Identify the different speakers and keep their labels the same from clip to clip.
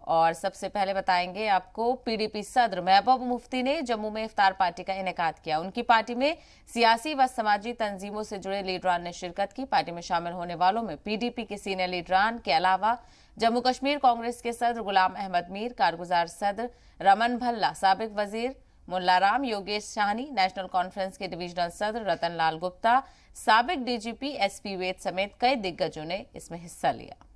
Speaker 1: और सबसे पहले बताएंगे आपको, पीडीपी सदर महबूब मुफ्ती ने जम्मू में इफ्तार पार्टी का इनेकाद किया। उनकी पार्टी में सियासी व समाजी तंजीमों से जुड़े लीडरान ने शिरकत की। पार्टी में शामिल होने वालों में पीडीपी के सीनियर लीडरान के अलावा जम्मू कश्मीर कांग्रेस के सदर गुलाम अहमद मीर, कारगुजार सदर रमन भल्ला, साबिक वजीर मुल्लाराम योगेश शाहनी, नेशनल कॉन्फ्रेंस के डिविजनल सदर रतन लाल गुप्ता, साबिक डीजीपी एसपी वेद समेत कई दिग्गजों ने इसमें हिस्सा लिया।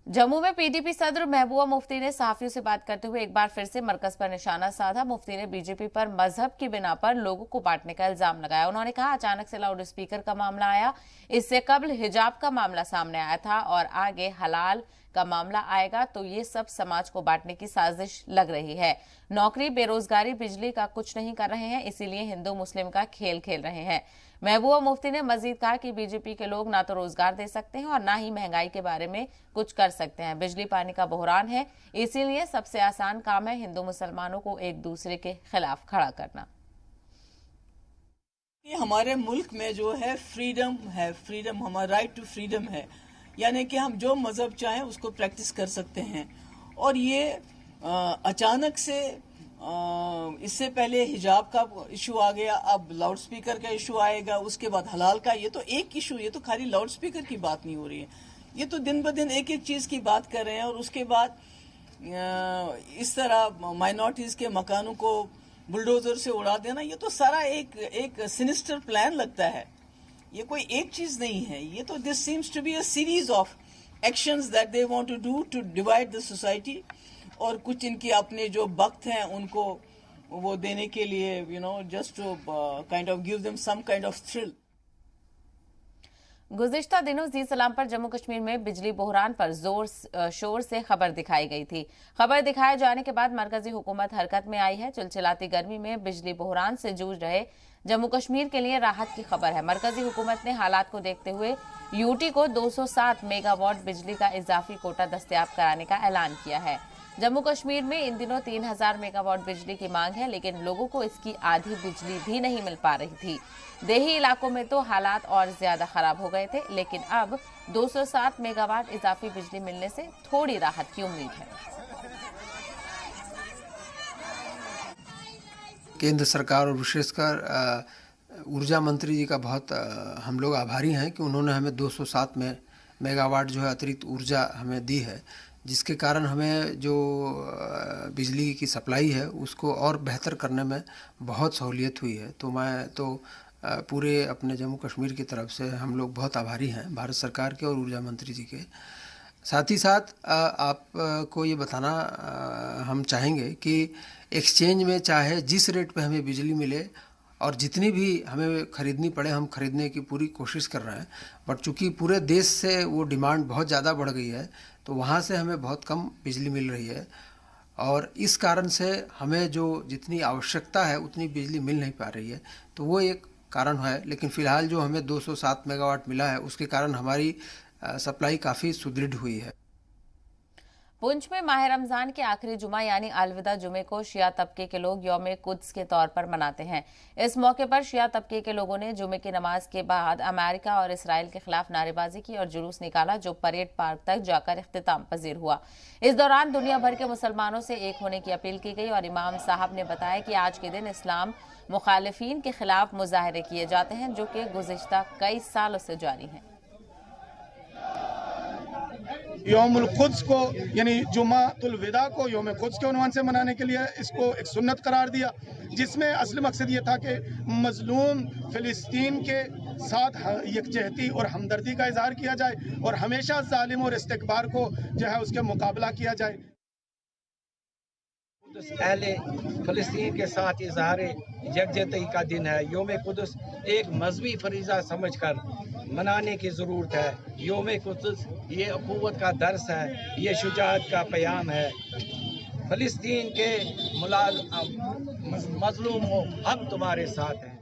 Speaker 1: जम्मू में पीडीपी सदर महबूबा मुफ्ती ने सहाफियों से बात करते हुए एक बार फिर से मरकज पर निशाना साधा। मुफ्ती ने बीजेपी पर मजहब की बिना पर लोगों को बांटने का इल्जाम लगाया। उन्होंने कहा, अचानक से लाउड स्पीकर का मामला आया, इससे कबल हिजाब का मामला सामने आया था और आगे हलाल का मामला आएगा तो ये सब समाज को बांटने की साजिश लग रही है। नौकरी, बेरोजगारी, बिजली का कुछ नहीं कर रहे हैं, इसीलिए हिंदू मुस्लिम का खेल खेल रहे हैं। महबूबा मुफ्ती ने मजीद कहा कि बीजेपी के लोग ना तो रोजगार दे सकते हैं और ना ही महंगाई के बारे में कुछ कर सकते हैं। बिजली पानी का बहरान है, इसीलिए सबसे आसान काम है हिंदू मुसलमानों को एक दूसरे के खिलाफ खड़ा करना।
Speaker 2: ये हमारे मुल्क में जो है फ्रीडम, हमारा राइट टू फ्रीडम है, यानी कि हम जो मजहब चाहें उसको प्रैक्टिस कर सकते हैं। और ये अचानक से इससे पहले हिजाब का इशू आ गया, अब लाउड स्पीकर का इशू आएगा, उसके बाद हलाल का। ये तो एक इशू, ये तो खाली लाउड स्पीकर की बात नहीं हो रही है, ये तो दिन ब दिन एक एक चीज की बात कर रहे हैं। और उसके बाद इस तरह माइनॉरिटीज के मकानों को बुलडोजर से उड़ा देना, ये तो सारा एक सिनिस्टर प्लान लगता है। ये कोई एक चीज नहीं है, ये तो this seems to be a series of actions that they want to do to divide the society. और कुछ इनके अपने जो वक्त हैं उनको वो देने के लिए just to kind of give them some kind of thrill.
Speaker 1: गुज़िश्ता दिनों जी सलाम पर जम्मू कश्मीर में बिजली बहरान पर जोर शोर से खबर दिखाई गई थी। खबर दिखाए जाने के बाद मरकजी हुकूमत हरकत में आई है। चिलचिलाती गर्मी में बिजली बहरान से जूझ रहे जम्मू कश्मीर के लिए राहत की खबर है। मरकजी हुकूमत ने हालात को देखते हुए यूटी को 207 मेगावाट बिजली का इजाफी कोटा दस्तयाब कराने का ऐलान किया है। जम्मू कश्मीर में इन दिनों 3000 मेगावाट बिजली की मांग है, लेकिन लोगों को इसकी आधी बिजली भी नहीं मिल पा रही थी। देही इलाकों में तो हालात और ज्यादा खराब हो गए थे, लेकिन अब 207 मेगावाट इजाफी बिजली मिलने से थोड़ी राहत की उम्मीद है।
Speaker 3: केंद्र सरकार और विशेषकर ऊर्जा मंत्री जी का बहुत हम लोग आभारी हैं कि उन्होंने हमें 207 मेगावाट जो है अतिरिक्त ऊर्जा हमें दी है, जिसके कारण हमें जो बिजली की सप्लाई है उसको और बेहतर करने में बहुत सहूलियत हुई है। तो मैं तो पूरे अपने जम्मू कश्मीर की तरफ से हम लोग बहुत आभारी हैं भारत सरकार के और ऊर्जा मंत्री जी के। साथ ही साथ आपको ये बताना हम चाहेंगे कि एक्सचेंज में चाहे जिस रेट पे हमें बिजली मिले और जितनी भी हमें ख़रीदनी पड़े हम ख़रीदने की पूरी कोशिश कर रहे हैं, बट चूँकि पूरे देश से वो डिमांड बहुत ज़्यादा बढ़ गई है तो वहाँ से हमें बहुत कम बिजली मिल रही है और इस कारण से हमें जो जितनी आवश्यकता है उतनी बिजली मिल नहीं पा रही है। तो वो एक कारण है, लेकिन फ़िलहाल जो हमें 207 मेगावाट मिला है उसके कारण हमारी सप्लाई काफ़ी सुदृढ़ हुई है।
Speaker 1: पुंछ में माह रमजान के आखिरी जुमा यानी अलविदा जुमे को शिया तबके के लोग यौम कुद्स के तौर पर मनाते हैं। इस मौके पर शिया तबके के लोगों ने जुमे की नमाज के बाद अमेरिका और इसराइल के खिलाफ नारेबाजी की और जुलूस निकाला, जो परेड पार्क तक जाकर इख्तिताम पजीर हुआ। इस दौरान दुनिया भर के मुसलमानों से एक होने की अपील की गई और इमाम साहब ने बताया कि आज के दिन इस्लाम मुखालिफिन के खिलाफ मुजाहरे किए जाते हैं, जो कि गुज़िश्ता कई सालों से जारी हैं।
Speaker 4: यौमुल कुद्स को यानी जुमातुल विदा को यौम कुद्स के उन्वान से मनाने के लिए इसको एक सुन्नत करार दिया, जिसमें असली मकसद ये था कि मजलूम फ़िलिस्तीन के साथ यकजहती और हमदर्दी का इजहार किया जाए और हमेशा जालिम और इस्तिकबार को जो है उसके मुकाबला किया जाए।
Speaker 5: अहले फ़लस्तीन के साथ इजहार यकजहती का दिन है। यौम कुद्स एक मजहबी फरीज़ा समझकर मनाने की ज़रूरत है। यौम कुद्स ये अखुवत का दर्स है, ये शुजाअत का पैगाम है। फ़लस्तीन के मजलूमों, हम तुम्हारे साथ हैं।